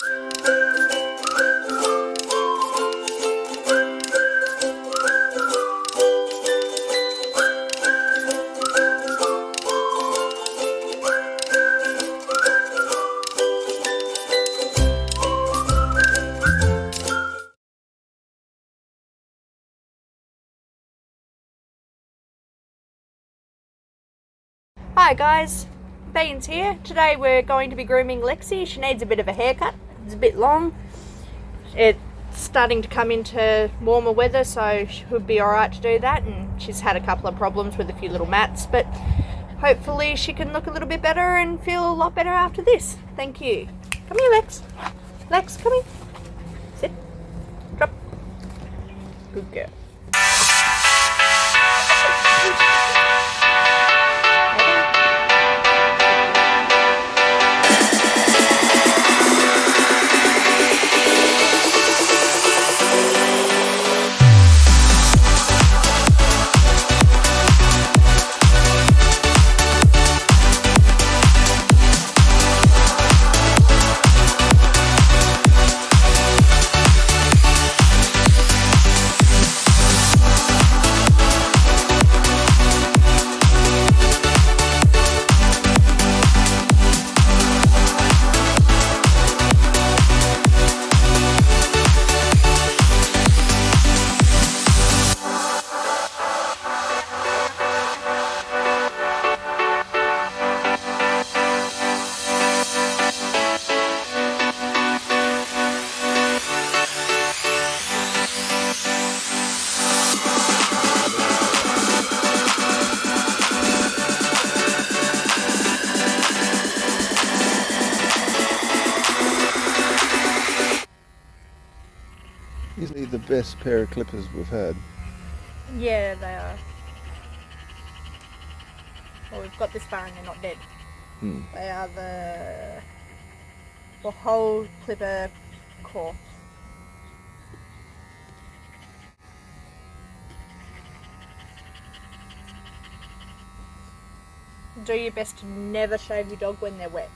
Hi guys, Beans here. Today we're going to be grooming Lexi. She needs a bit of a haircut. It's a bit long. It's starting to come into warmer weather, so she'll be alright to do that, and she's had a couple of problems with a few little mats, but hopefully she can look a little bit better and feel a lot better after this. Thank you. Come here, Lex. Lex, come here. Sit. Drop. Good girl. Easily the best pair of clippers we've had. Yeah, they are. Well, we've got this far and they're not dead. They are the whole clipper core. Do your best to never shave your dog when they're wet.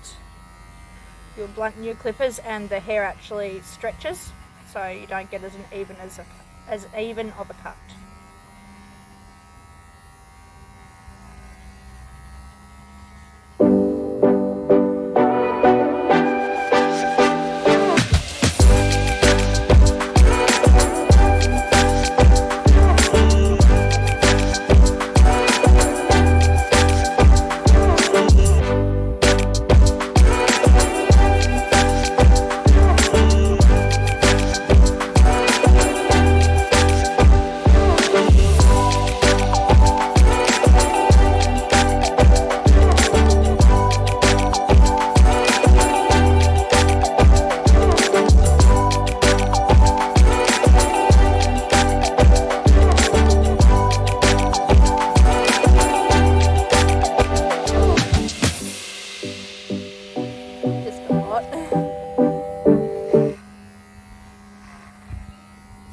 You'll blunt your clippers and the hair actually stretches, so you don't get as even of a cut.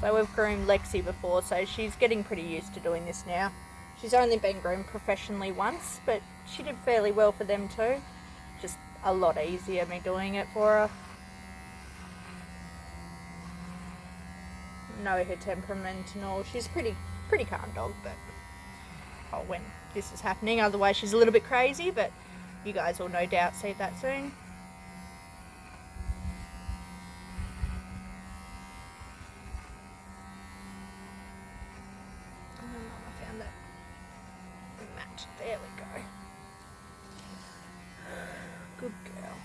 So we've groomed Lexi before, so she's getting pretty used to doing this now. She's only been groomed professionally once, but she did fairly well for them too. Just a lot easier me doing it for her. Know her temperament and all. She's pretty calm dog, but when this is happening, otherwise she's a little bit crazy, but you guys will no doubt see that soon. I found that mat. There we go. Good girl.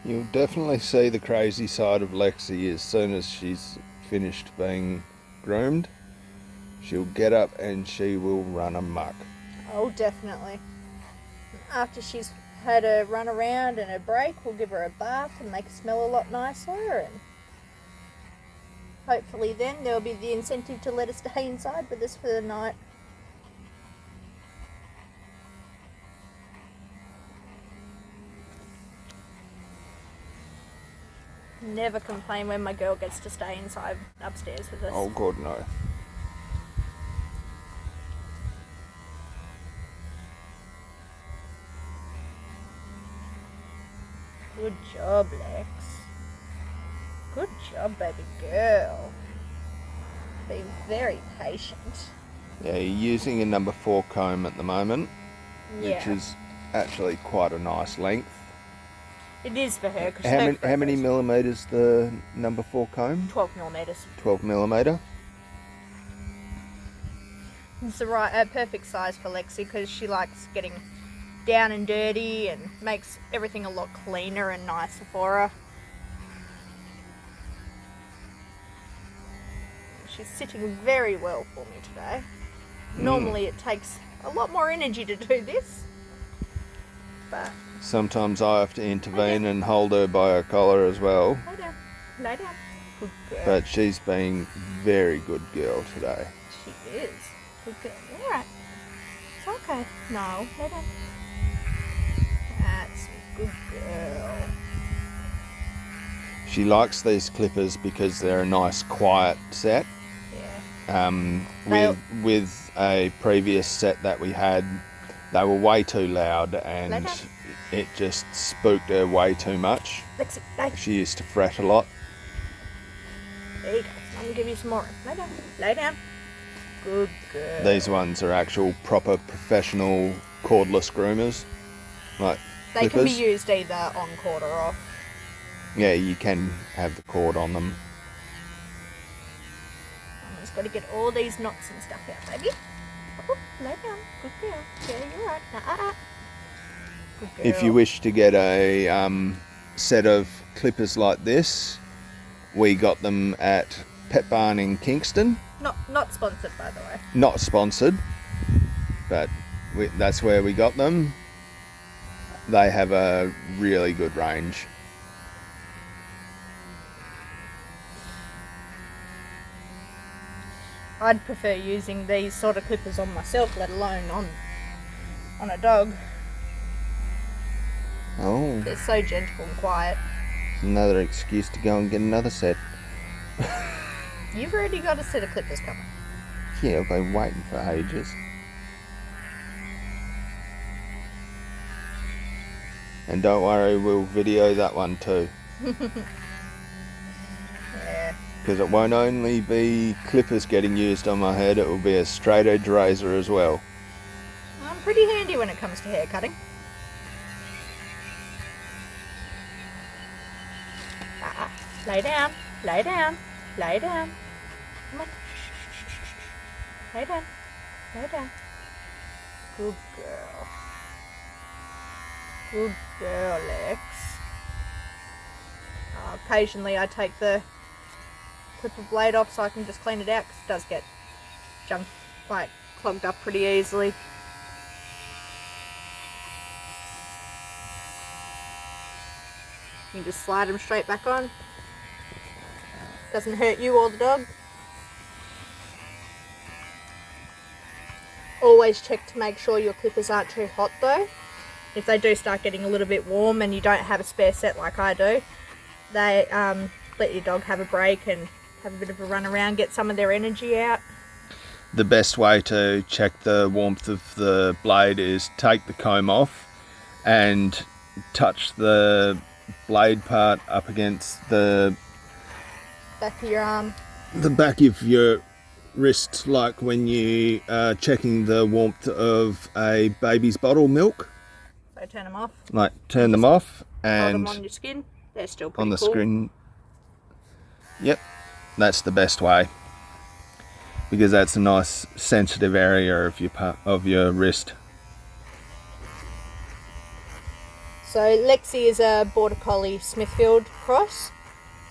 You'll definitely see the crazy side of Lexi as soon as she's finished being groomed. She'll get up and she will run amok. Oh, definitely. After she's had a run around and a break, we'll give her a bath and make her smell a lot nicer, and hopefully then there'll be the incentive to let her stay inside with us for the night. Never complain when my girl gets to stay inside upstairs with us. Oh God, no. Good job, Lex. Good job, baby girl. Be very patient. Yeah, you're using a number 4 comb at the moment, Yeah. which is actually quite a nice length. It is for her. How many millimeters the number 4 comb? 12 millimeters. 12 millimeter. It's the right, perfect size for Lexi because she likes getting down and dirty and makes everything a lot cleaner and nicer for her. She's sitting very well for me today. Normally it takes a lot more energy to do this, but Sometimes I have to intervene and hold her by her collar as well. lay down, lay down. Good girl. But she's been very good girl today. She is. Good girl. All right. It's okay. No, lay down. That's a good girl. She likes these clippers because they're a nice quiet set. Yeah. With a previous set that we had, they were way too loud and it just spooked her way too much. Lexi, lay. She used to fret a lot. There you go. I'm going to give you some more. Lay down. Lay down. Good girl. These ones are actual proper professional cordless groomers. Like They can be clippers. used either on cord or off. Yeah, you can have the cord on them. I'm just got to get all these knots and stuff out, baby. Oh, lay down. Good girl. Yeah, you're right. Good girl. If you wish to get a set of clippers like this, we got them at Pet Barn in Kingston. Not sponsored, by the way. Not sponsored, but that's where we got them. They have a really good range. I'd prefer using these sort of clippers on myself, let alone on a dog. Oh, They're so gentle and quiet. another excuse to go and get another set. You've already got a set of clippers coming. Yeah, I've been waiting for ages. And don't worry, we'll video that one too. Yeah. Because it won't only be clippers getting used on my head, it will be a straight edge razor as well. I'm pretty handy when it comes to hair cutting. Lay down, lay down, lay down. Come on. Lay down, lay down. Good girl. Good girl, Lex. Occasionally I take the clipper blade off so I can just clean it out because it does get junk, like clogged up pretty easily. You just slide them straight back on. Doesn't hurt you or the dog. Always check to make sure your clippers aren't too hot though. If they do start getting a little bit warm and you don't have a spare set like I do, they let your dog have a break and have a bit of a run around, get some of their energy out. The best way to check the warmth of the blade is take the comb off and touch the blade part up against the Back of your arm. the back of your wrist, like when you are checking the warmth of a baby's bottle milk. So turn them off. Like turn them off Hold them and on your skin. They're still pretty on the cool. screen. Yep, that's the best way because that's a nice sensitive area of your wrist. So Lexi is a Border Collie Smithfield cross.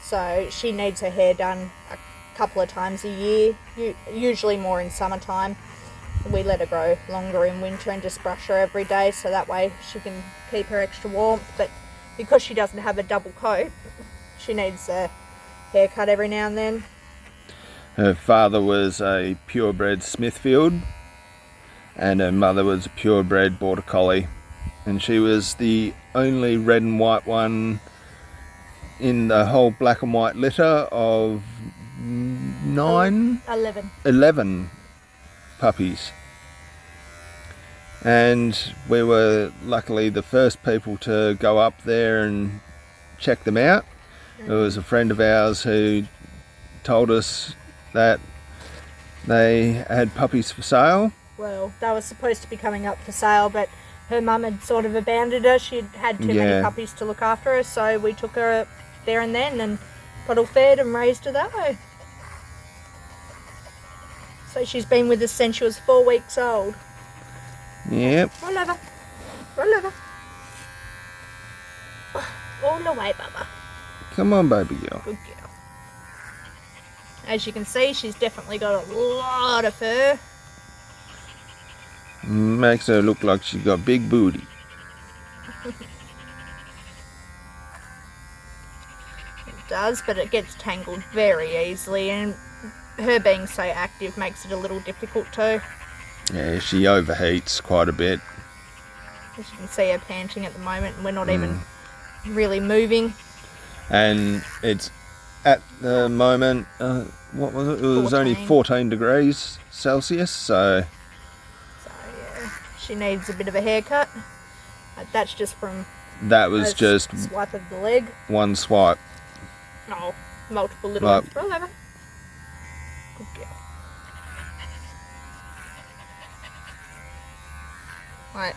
So she needs her hair done a couple of times a year, usually more in summertime. We let her grow longer in winter and just brush her every day so that way she can keep her extra warmth. But because she doesn't have a double coat, she needs a haircut every now and then. Her father was a purebred Smithfield and her mother was a purebred Border Collie, and she was the only red and white one in the whole black and white litter of 11 puppies. And we were luckily the first people to go up there and check them out. It was a friend of ours who told us that they had puppies for sale. Well, they were supposed to be coming up for sale, but her mum had sort of abandoned her. She'd had too many puppies to look after her, so we took her there and then and bottle fed and raised her that way. So she's been with us since she was 4 weeks old. Yep. Roll over. Roll over. All the way, Bubba. Come on, baby girl. Good girl. As you can see, she's definitely got a lot of fur. Makes her look like she's got big booty. It does, but it gets tangled very easily, and her being so active makes it a little difficult too. Yeah, she overheats quite a bit. As you can see, her panting at the moment, and we're not even really moving. And it's at the moment, what was it? It was 14. only 14 degrees Celsius, so Yeah, she needs a bit of a haircut. That's just from that was just swipe of the leg. one swipe. No, multiple little ones. Roll over. Good girl. Right.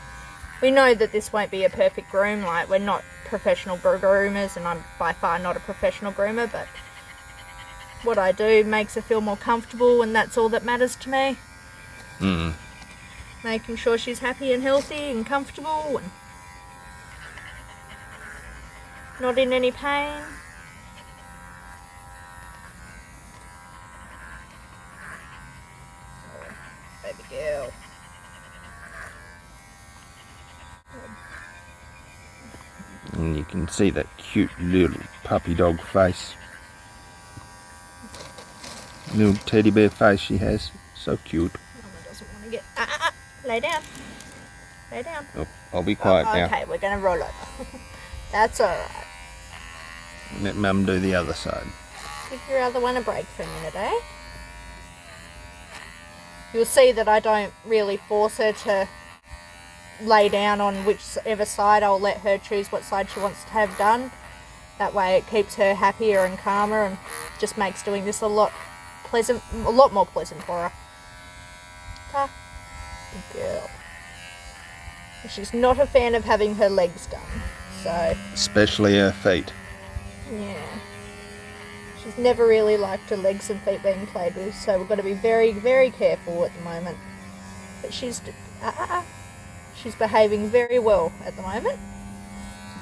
We know that this won't be a perfect groom. Like, we're not professional groomers, and I'm by far not a professional groomer, but what I do makes her feel more comfortable, and that's all that matters to me. Making sure she's happy and healthy and comfortable and not in any pain. Oh, baby girl. And you can see that cute little puppy dog face. Little teddy bear face she has. So cute. Mama doesn't want to get... Lay down. Lay down. Oh, I'll be quiet now. Okay, we're going to roll over. That's alright. Let Mum do the other side. Give your other one a break for a minute, eh? You'll see that I don't really force her to lay down on whichever side. I'll let her choose what side she wants to have done. That way it keeps her happier and calmer and just makes doing this a lot more pleasant for her. Ta. Good girl. She's not a fan of having her legs done, so... Especially her feet. Yeah. She's never really liked her legs and feet being played with, so we've got to be very, very careful at the moment. But she's behaving very well at the moment.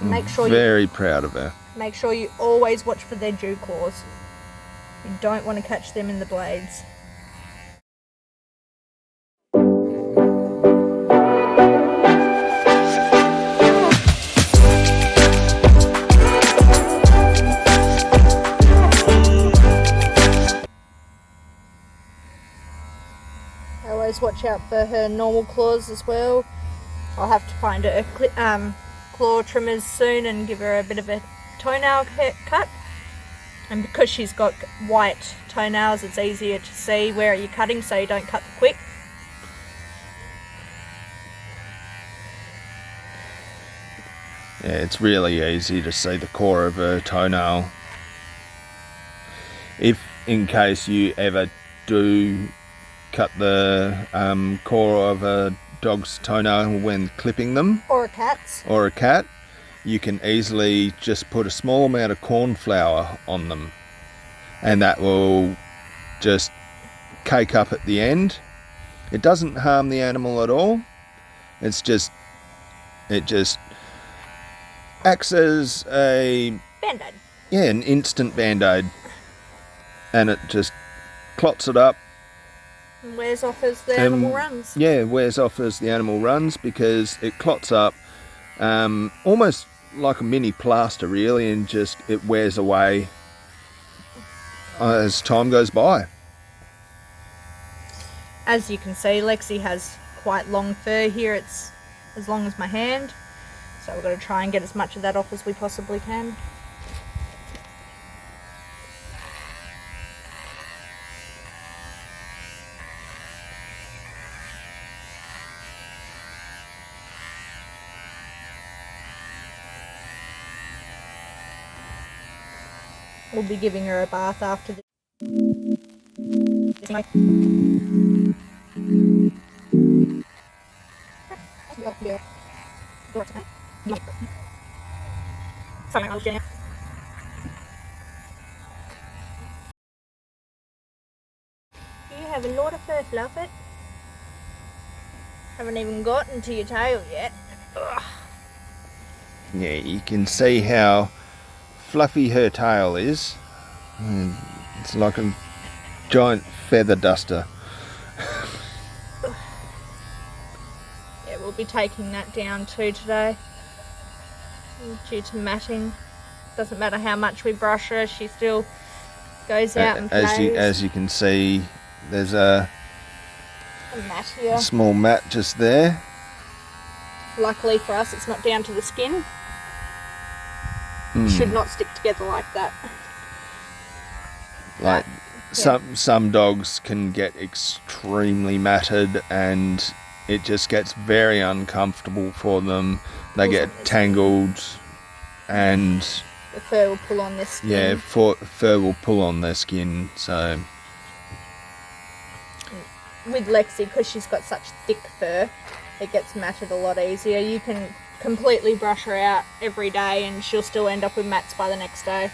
Make sure very proud of her. Make sure you always watch for their dew claws. You don't want to catch them in the blades. Always watch out for her normal claws as well. I'll have to find her claw trimmers soon and give her a bit of a toenail cut. And because she's got white toenails, it's easier to see where you're cutting, so you don't cut quick. Yeah, it's really easy to see the core of her toenail. If in case you ever do cut the core of a dog's toenail when clipping them, or a cat's, or a cat, you can easily just put a small amount of corn flour on them, and that will just cake up at the end. It doesn't harm the animal at all. It just acts as a Band-Aid. Yeah, an instant band-aid, and it just clots it up. And wears off as the animal runs. Yeah, wears off as the animal runs because it clots up almost like a mini plaster really, and just it wears away as time goes by. As you can see, Lexi has quite long fur here. It's as long as my hand, so we've got to try and get as much of that off as we possibly can. We'll be giving her a bath after this. You have a lot of fur, Fluffit. Haven't even gotten to your tail yet. Ugh. Yeah, you can see how fluffy her tail is. It's like a giant feather duster. Yeah, we'll be taking that down too today. Due to matting. Doesn't matter how much we brush her, she still goes out and plays. As you can see, there's a mat here. small mat just there. Luckily for us, it's not down to the skin. Should not stick together like that. Like some dogs can get extremely matted, and it just gets very uncomfortable for them. They get tangled, and the fur will pull on their skin. Yeah, fur will pull on their skin. So with Lexi, because she's got such thick fur, it gets matted a lot easier. You can completely brush her out every day and she'll still end up with mats by the next day.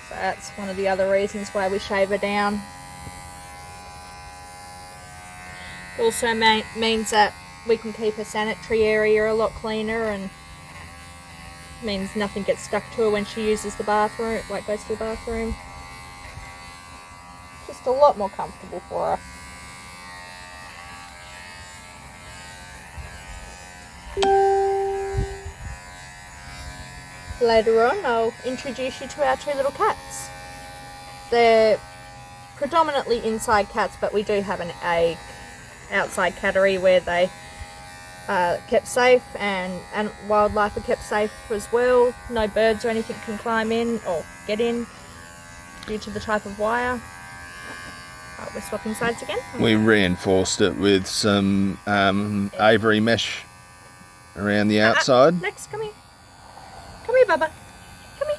So that's one of the other reasons why we shave her down. It also means that we can keep her sanitary area a lot cleaner, and means nothing gets stuck to her when she uses the bathroom, like goes to the bathroom. Just a lot more comfortable for her. Later on, I'll introduce you to our two little cats. They're predominantly inside cats, but we do have an outside cattery where they are kept safe, and wildlife are kept safe as well. No birds or anything can climb in or get in due to the type of wire. Oh, we're swapping sides again. we reinforced it with some Avery mesh around the outside. Lex, come here. Come here, Bubba. Come here.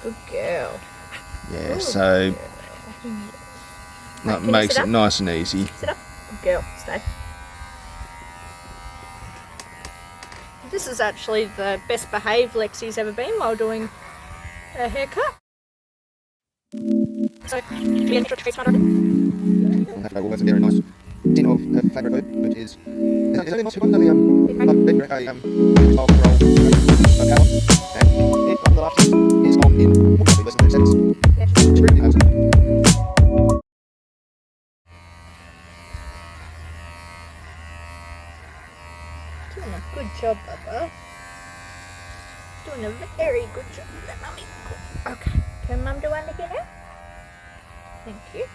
Good girl. Yeah, Good so girl. that Can you makes sit it up? nice and easy. Sit up. Good girl. Stay. This is actually the best behaved Lexi's ever been while doing a haircut. So, we enjoy treats on Well, that's a very nice tin of her favourite food, which is only nice. We've got a roll, and on the last is on in probably less than 30 seconds. It's really nice. Doing a good job, Bubba. Doing a very good job. Let Mummy go. Okay. Can Mum do under here now? Thank you.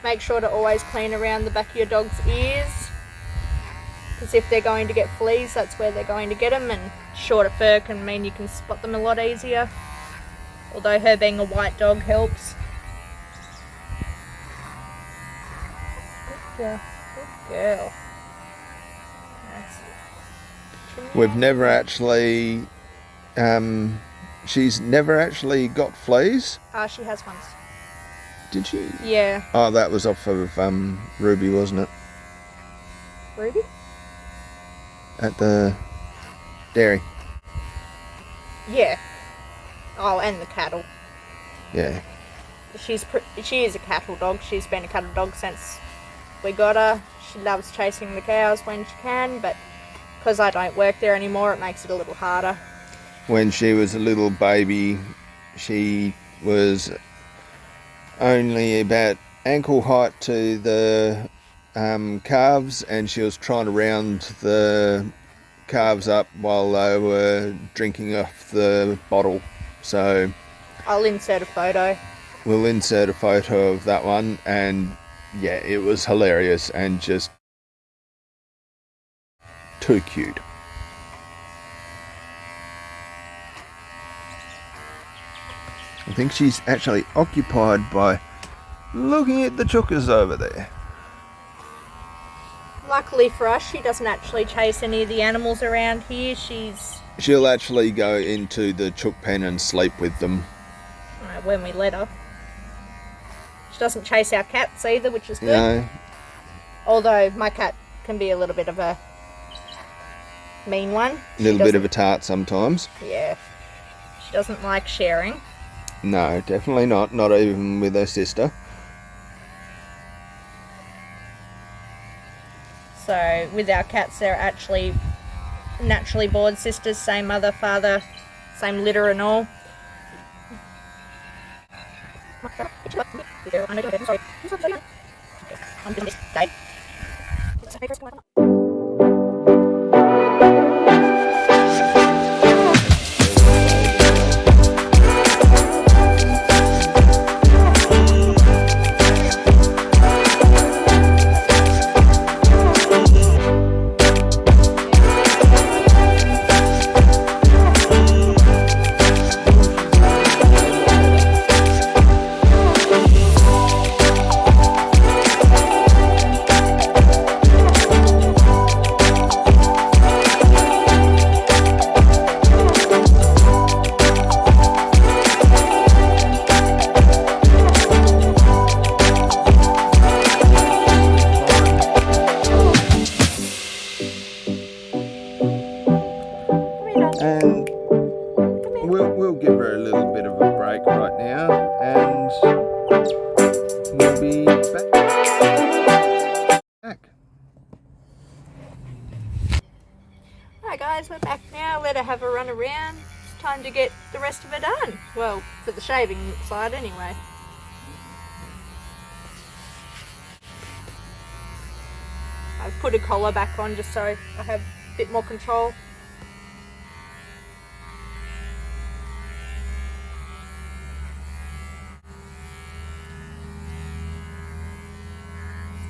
Make sure to always clean around the back of your dog's ears, because if they're going to get fleas, that's where they're going to get them, and shorter fur can mean you can spot them a lot easier. Although her being a white dog helps. Good girl. Good girl. That's it. We've never actually, she's never actually got fleas. She has once. Did she? Yeah. Oh, that was off of Ruby, wasn't it? Ruby? At the dairy. Yeah. Oh, and the cattle. Yeah. She is a cattle dog. She's been a cattle dog since we got her. She loves chasing the cows when she can, but because I don't work there anymore, it makes it a little harder. When she was a little baby, she was only about ankle height to the calves, and she was trying to round the calves up while they were drinking off the bottle. So I'll insert a photo. we'll insert a photo of that one, and yeah, it was hilarious and just too cute. I think she's actually occupied by looking at the chookers over there. luckily for us, she doesn't actually chase any of the animals around here. She'll actually go into the chook pen and sleep with them. When we let her. She doesn't chase our cats either, which is good. No. Although my cat can be a little bit of a mean one. A little bit of a tart sometimes. Yeah. She doesn't like sharing. No, definitely not. Not even with her sister. So with our cats, they're actually naturally born sisters, same mother, father, same litter and all. And we'll give her a little bit of a break right now, and we'll be back. Alright guys, we're back now. Let her have a run around. It's time to get the rest of her done. Well, for the shaving side anyway. I've put a collar back on just so I have a bit more control.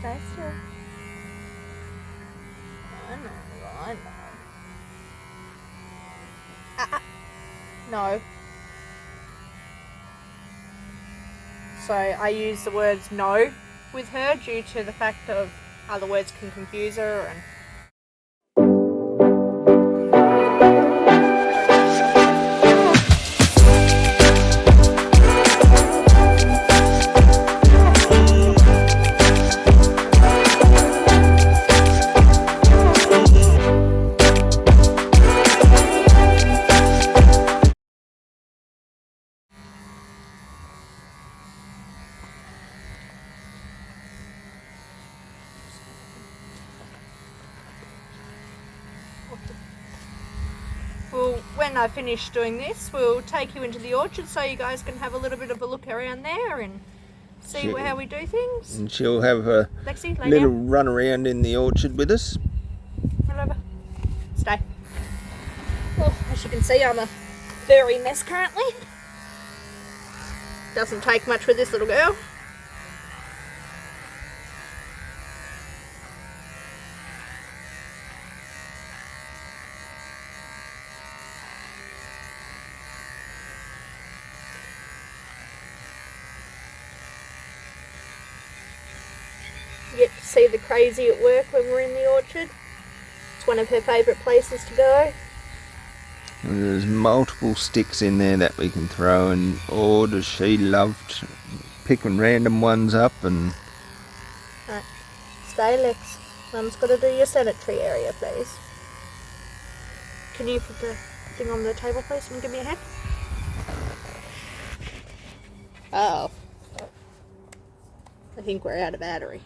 Stay still. I know. No. So I use the words no with her due to the fact of other words can confuse her and well, when I finish doing this, we'll take you into the orchard so you guys can have a little bit of a look around there and see how we do things. And she'll have a Lexi, lay little down. run around in the orchard with us. Roll over. Stay. Well, as you can see, I'm a furry mess currently. Doesn't take much with this little girl. You get to see the crazy at work when we're in the orchard. It's one of her favourite places to go. And there's multiple sticks in there that we can throw, and does she love picking random ones up. And Right, stay Lex. Mum's got to do your sanitary area, please. Can you put the thing on the table, please, and give me a hand? Oh. I think we're out of battery.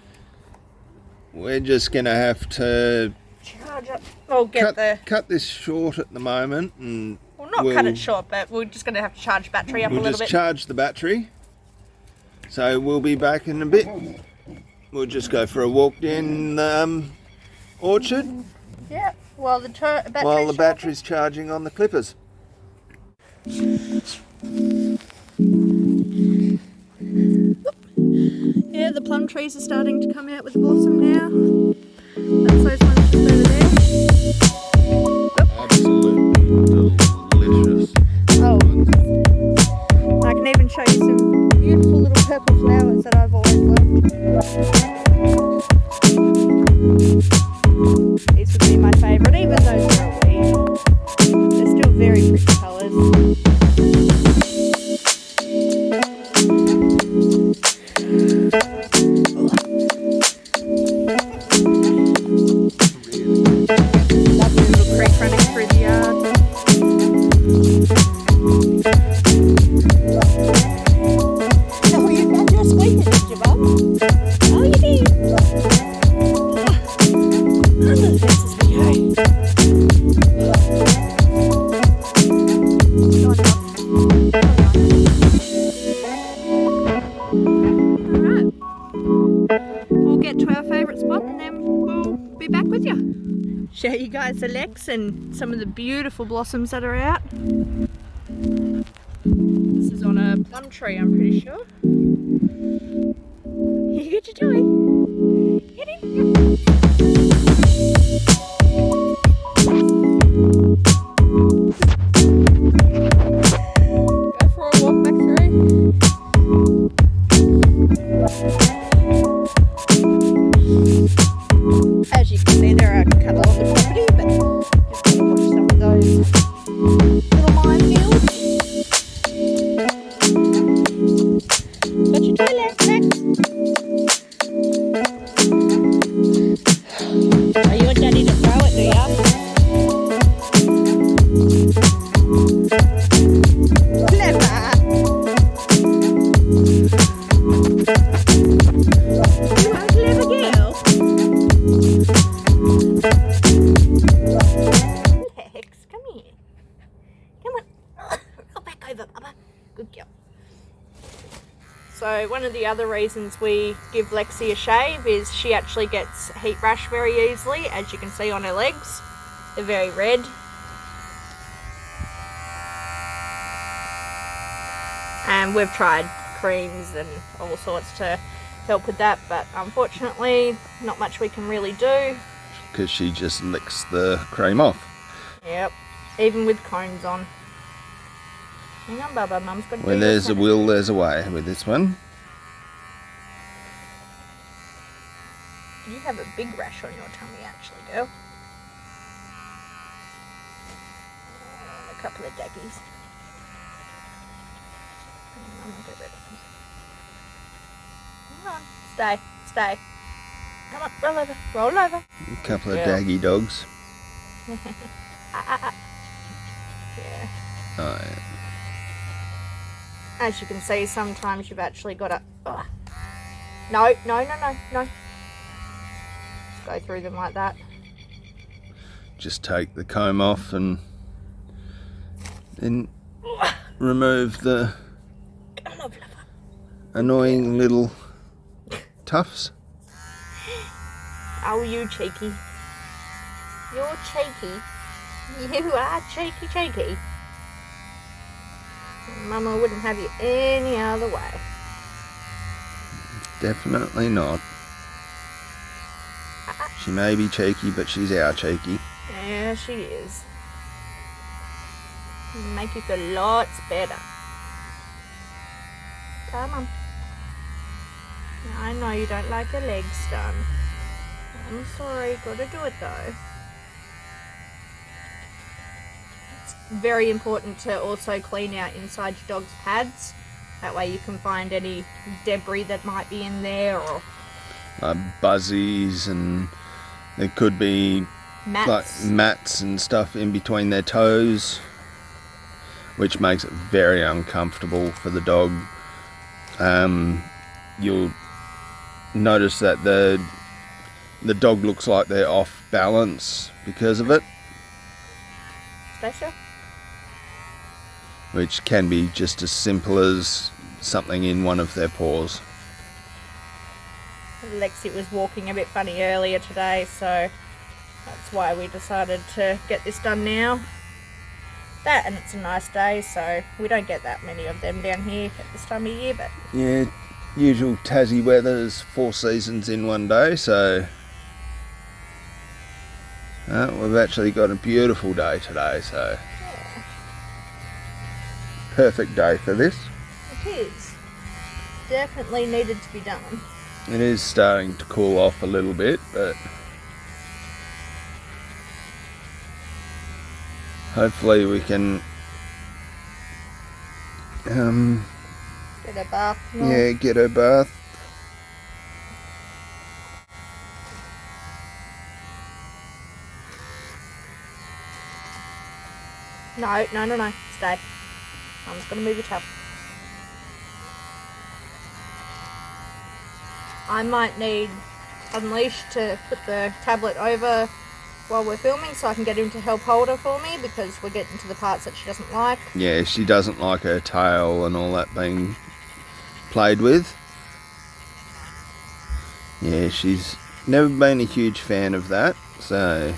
we're just gonna have to Charge up. We'll get cut this short at the moment, and Well, not cut it short, but we're just going to have to charge battery up a we'll little just bit. charge the battery. So we'll be back in a bit. We'll just go for a walk down the orchard Yeah, while the battery's charging on the clippers. Yeah, the plum trees are starting to come out with blossom now. That's those ones just over there. Absolutely delicious. Oh, I can even show you some beautiful little purple flowers that I've always loved. Under the fences we go. Alright. We'll get to our favourite spot and then we'll be back with you. Show you guys the Lex and some of the beautiful blossoms that are out. This is on a plum tree, I'm pretty sure. You get your joy. Get in. Go for a walk back through. As you can see, there are a couple on the property, but just gotta watch some of those little minefields. Got your toilet, Lex. Are you and Daddy to throw it, do ya? Clever. You are a clever girl. Lex, come here. Come on. Roll back over, Bubba. Good girl. So one of the other reasons we give Lexi a shave is she actually gets heat rash very easily, as you can see on her legs. They're very red. And we've tried creams and all sorts to help with that, but unfortunately not much we can really do. Because she just licks the cream off. Yep, even with combs on. Hang on, Bubba, Mum's got to do Where there's a this will, there's a way with this one. You have a big rash on your tummy, actually, girl. And a couple of daggies. I'm gonna get rid of them. Come on, stay. Come on, roll over. A couple of daggy dogs. Yeah. Oh, yeah. As you can see, sometimes you've actually got to... No. Go through them like that. Just take the comb off and then remove the annoying little tufts. Oh, you cheeky. You're cheeky. You are cheeky. Mama wouldn't have you any other way. Definitely not. She may be cheeky, but she's our cheeky. Yeah, she is. Make you feel lots better. Come on. I know you don't like your legs done. I'm sorry, gotta do it though. It's very important to also clean out inside your dog's pads. That way you can find any debris that might be in there, or buzzies, and there could be mats. like mats and stuff in between their toes, which makes it very uncomfortable for the dog. You'll notice that the dog looks like they're off balance because of it, Special. which can be just as simple as something in one of their paws. Lexi was walking a bit funny earlier today, so that's why we decided to get this done now. That, and it's a nice day, so we don't get that many of them down here at this time of year, but Yeah, usual Tassie weather's 4 seasons in one day, so we've actually got a beautiful day today, so yeah, perfect day for this. it is. Definitely needed to be done. It is starting to cool off a little bit, but hopefully we can Get a bath. yeah, get her bath. No. Stay. I'm just going to move your towel. I might need Unleashed to put the tablet over while we're filming so I can get him to help hold her for me because we're getting to the parts that she doesn't like. Yeah, she doesn't like her tail and all that being played with. Yeah, she's never been a huge fan of that, so...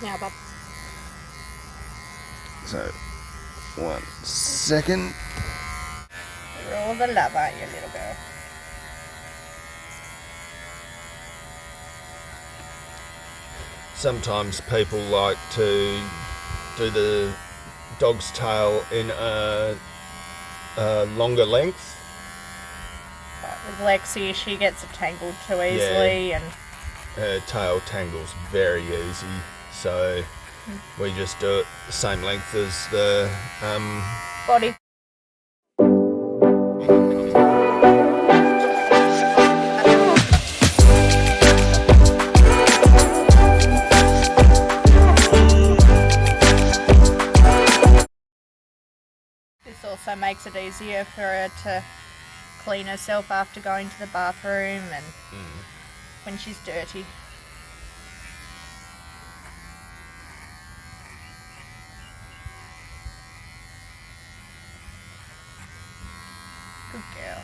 Now, bub. So, 1 second. You're all the love, aren't you, little girl? Sometimes people like to do the dog's tail in a longer length. But with Lexi, she gets it tangled too easily, and her tail tangles very easy, so we just do it the same length as the body. This also makes it easier for her to clean herself after going to the bathroom and when she's dirty. Good girl.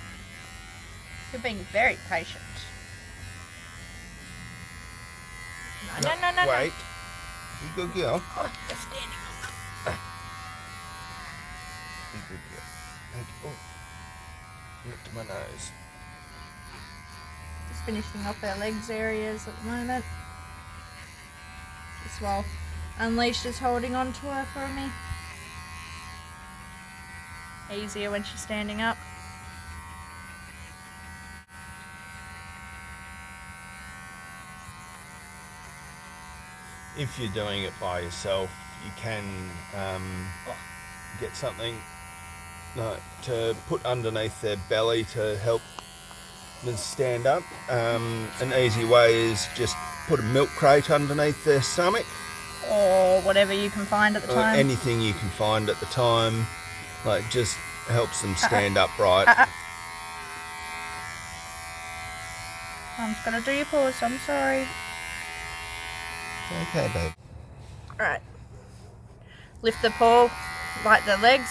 You're being very patient. No. Wait. You good girl. Oh, you're standing on You good girl. Thank you. Oh. Look to my nose. Just finishing off her legs areas at the moment. Just while Unleashed is holding on to her for me. Easier when she's standing up. If you're doing it by yourself, you can get something to put underneath their belly to help them stand up. An easy way is just put a milk crate underneath their stomach. Or whatever you can find at the time. Anything you can find at the time, like just helps them stand upright. Mum's gotta do your paws, I'm sorry. Okay, babe. Right. Lift the paw, like the legs.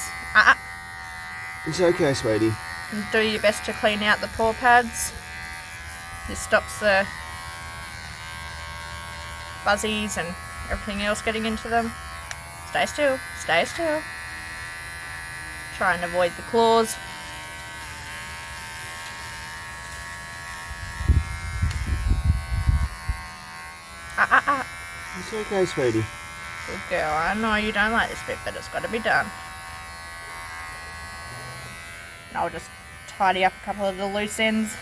It's okay, sweetie. And do your best to clean out the paw pads. This stops the fuzzies and everything else getting into them. Stay still, stay still. Try and avoid the claws. It's okay, sweetie. Good girl. I know you don't like this bit, but it's got to be done. And I'll just tidy up a couple of the loose ends.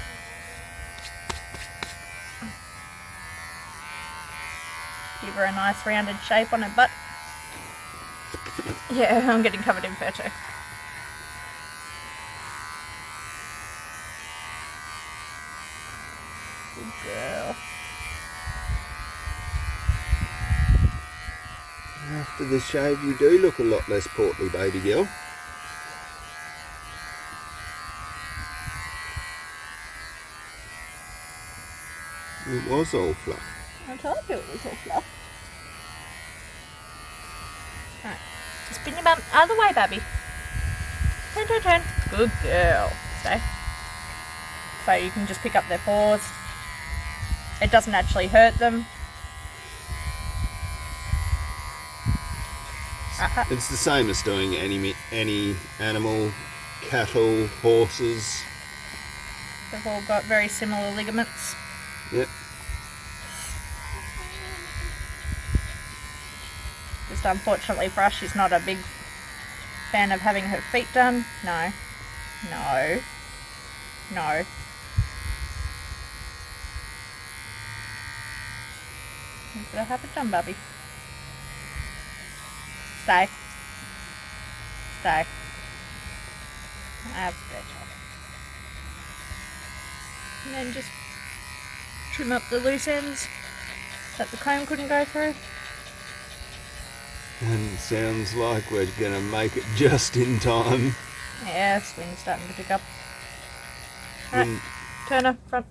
Give her a nice rounded shape on her butt. Yeah, I'm getting covered in fur too. Good girl. After the shave, you do look a lot less portly, baby girl. It was all fluff. I told you it was all fluff. Right, spin your bum other way, baby. Turn, turn, turn. Good girl. Stay. So you can just pick up their paws. It doesn't actually hurt them. It's the same as doing any animal, cattle, horses. They've all got very similar ligaments. Yep. Just unfortunately for us, she's not a big fan of having her feet done. No. No. No. You've got to have it done, Bubby. Stay. Stay. That's better. And then just trim up the loose ends that the comb couldn't go through. And it sounds like we're going to make it just in time. Yeah, swing's starting to pick up. Alright, Turner, front.